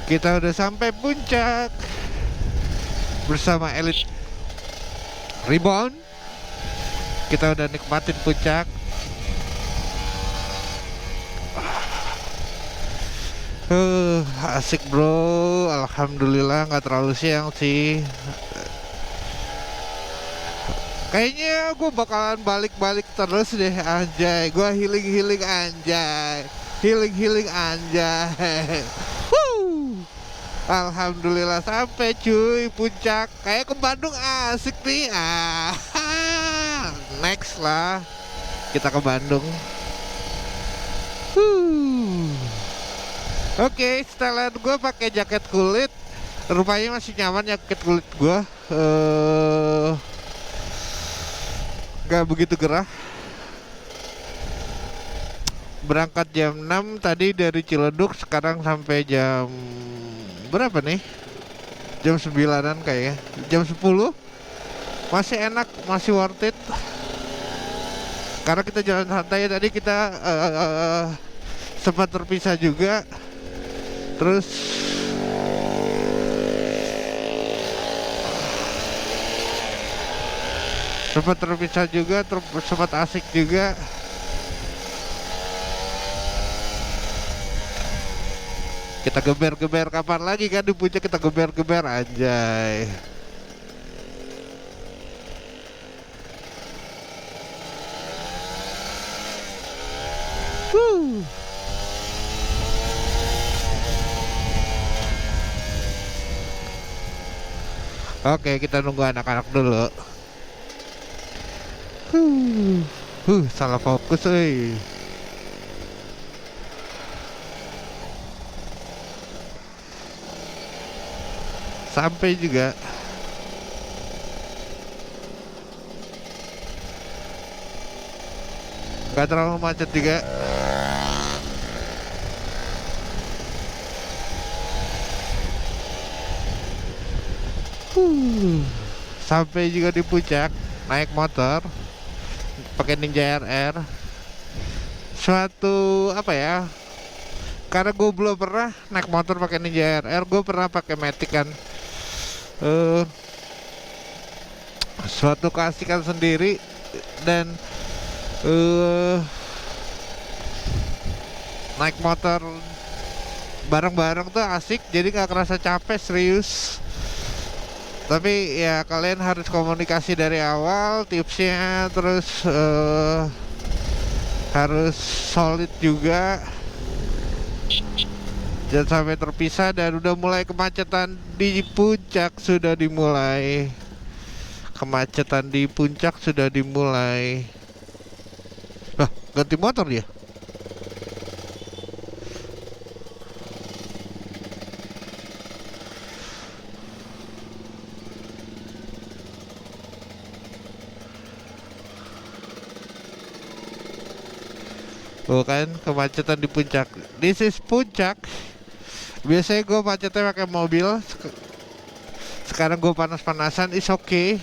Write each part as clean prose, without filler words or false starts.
Kita udah sampai puncak bersama Elite Rebound. Kita udah nikmatin puncak. Asik bro. Alhamdulillah nggak terlalu siang sih. Kayaknya gue bakalan balik-balik terus deh anjay. Gue healing anjay. Healing anjay. Alhamdulillah sampai cuy puncak. Kayak ke Bandung asik nih. Next lah kita ke Bandung. Oke, setelan gue pakai jaket kulit. Rupanya masih nyaman jaket kulit gue. Gak begitu gerah. Berangkat jam 6 tadi dari Ciledug. Sekarang sampai jam berapa nih? Jam 9-an kayaknya. Jam 10. Masih enak, masih worth it. Karena kita jalan santai. Tadi kita sempat terpisah juga. Terus sempat terpisah juga, sempat asik juga. Kita geber-geber kapan lagi kan di puncak, kita geber-geber anjay. Oke, kita nunggu anak-anak dulu. Salah fokus, sampai juga. Gak terlalu macet juga. Sampai juga di puncak naik motor pakai Ninja RR. Suatu apa ya, karena gue belum pernah naik motor pakai Ninja RR. Gue pernah pakai Matic kan. Suatu keasikan sendiri. Dan naik motor bareng-bareng tuh asik. Jadi gak kerasa capek, serius. Tapi ya kalian harus komunikasi dari awal tipsnya. Terus harus solid juga, jangan sampai terpisah. Dan udah mulai kemacetan di puncak, sudah dimulai. Kemacetan di puncak sudah dimulai. Lah, ganti motor dia. Bukan kemacetan di puncak. This is puncak. Biasanya gue macetnya pakai mobil. Sekarang gue panas-panasan. Is okay.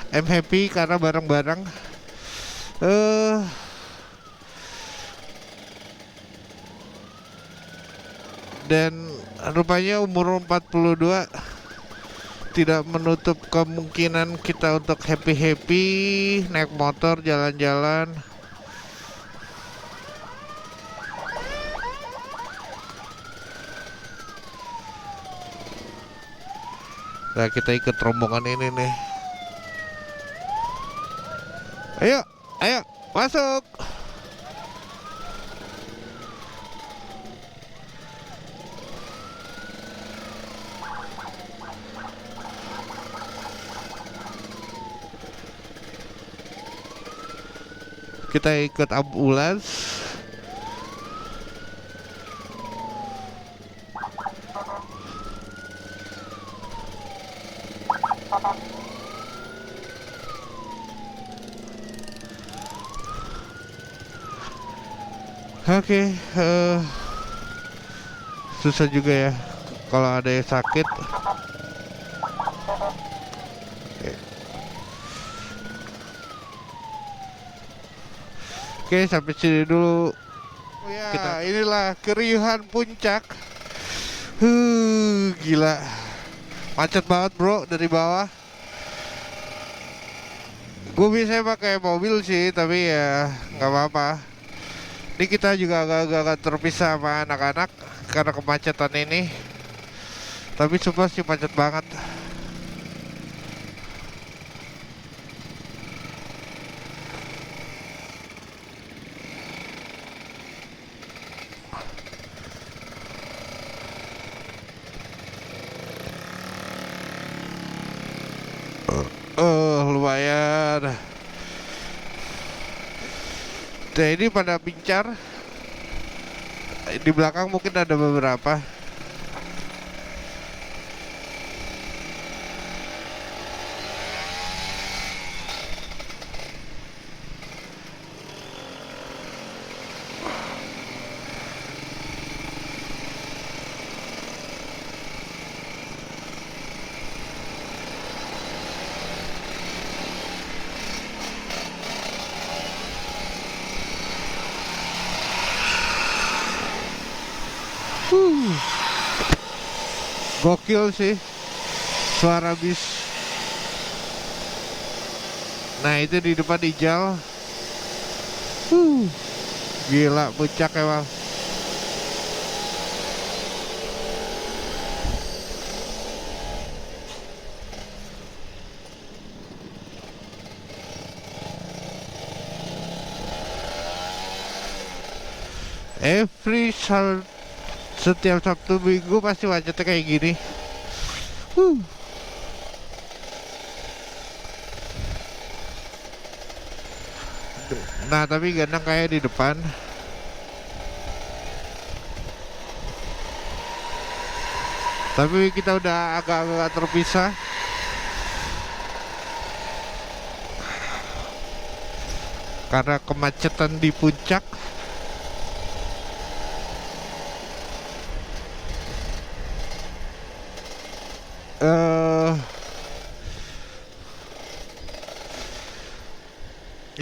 I'm happy karena bareng-bareng. Dan rupanya umur 42 tidak menutup kemungkinan kita untuk happy-happy naik motor jalan-jalan. Nah, kita ikut rombongan ini nih. Ayo, ayo, masuk. Kita ikut ambulans. Oke, susah juga ya kalau ada yang sakit. Oke, sampai sini dulu. Ya, inilah keriuhan puncak. Gila. Macet banget bro dari bawah. Gue biasanya pakai mobil sih, tapi ya nggak apa-apa. Ini kita juga agak-agak terpisah sama anak-anak karena kemacetan ini. Tapi super sih macet banget. Lumayan. Nah ini pada pincar. Di belakang mungkin ada beberapa. Gokil sih suara bis. Nah itu di depan Ijal. Gila puncak emang. Setiap Sabtu Minggu pasti macetnya kayak gini. Nah tapi Ganang kayak di depan. Tapi kita udah agak-agak terpisah karena kemacetan di puncak.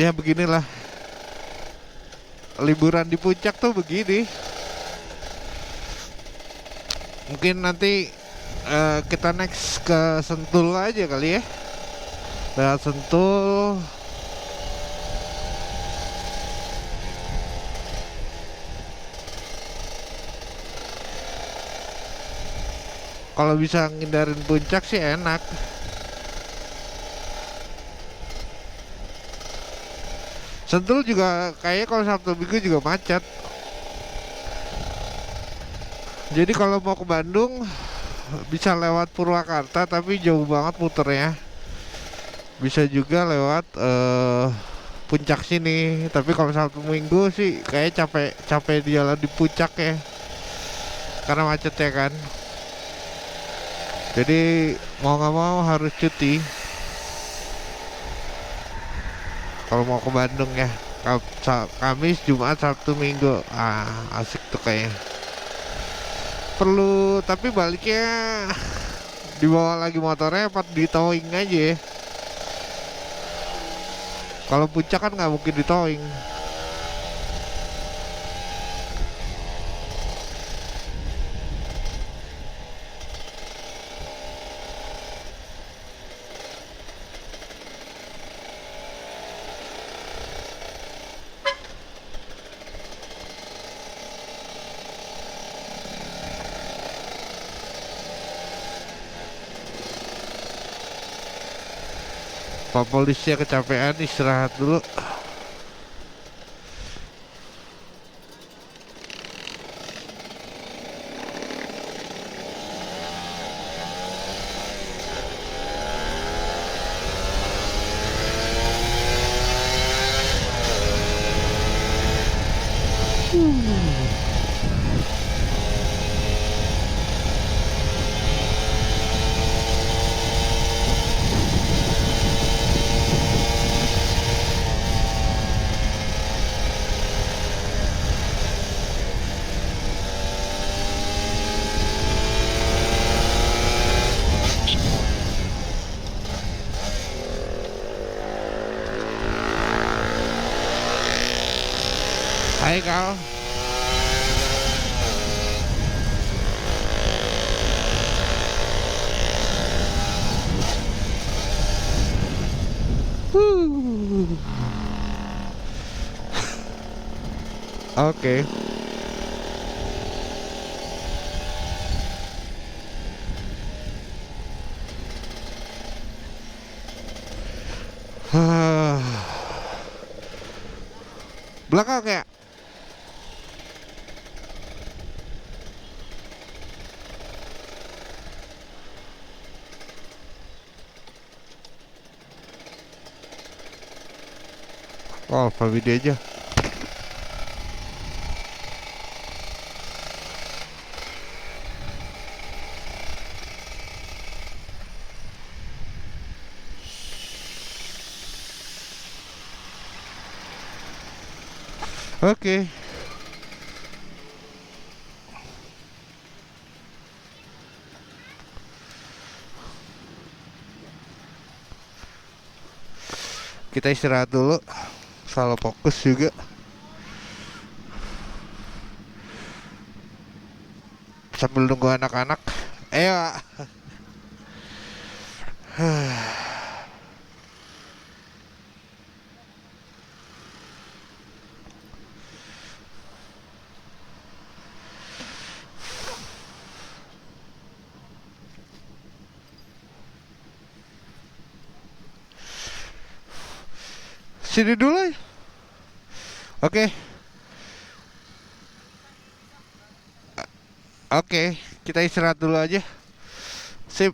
Ya beginilah liburan di puncak tuh begini. Mungkin nanti kita next ke Sentul aja kali ya. Lewat Sentul. Kalau bisa ngindarin puncak sih enak. Sentul juga kayaknya kalau Sabtu Minggu juga macet. Jadi kalau mau ke Bandung bisa lewat Purwakarta, tapi jauh banget muternya. Bisa juga lewat puncak sini. Tapi kalau Sabtu Minggu sih kayak capek di jalan di puncak ya, karena macet ya kan. Jadi mau nggak mau harus cuti kalau mau ke Bandung ya. Kamis, Jumat, Sabtu, Minggu. Asik tuh kayaknya. Perlu, tapi baliknya dibawa lagi motornya apa di towing aja ya. Kalau puncak kan nggak mungkin di towing. Pak polisi kecapean, istirahat dulu. Hai kau. Oke. Belakang ya. Oh, Alfa video aja. Oke. Kita istirahat dulu. Salah fokus juga. Sambil nunggu anak-anak. Ayo. Sini dulu ya. Oke. Oke, kita istirahat dulu aja. Sip.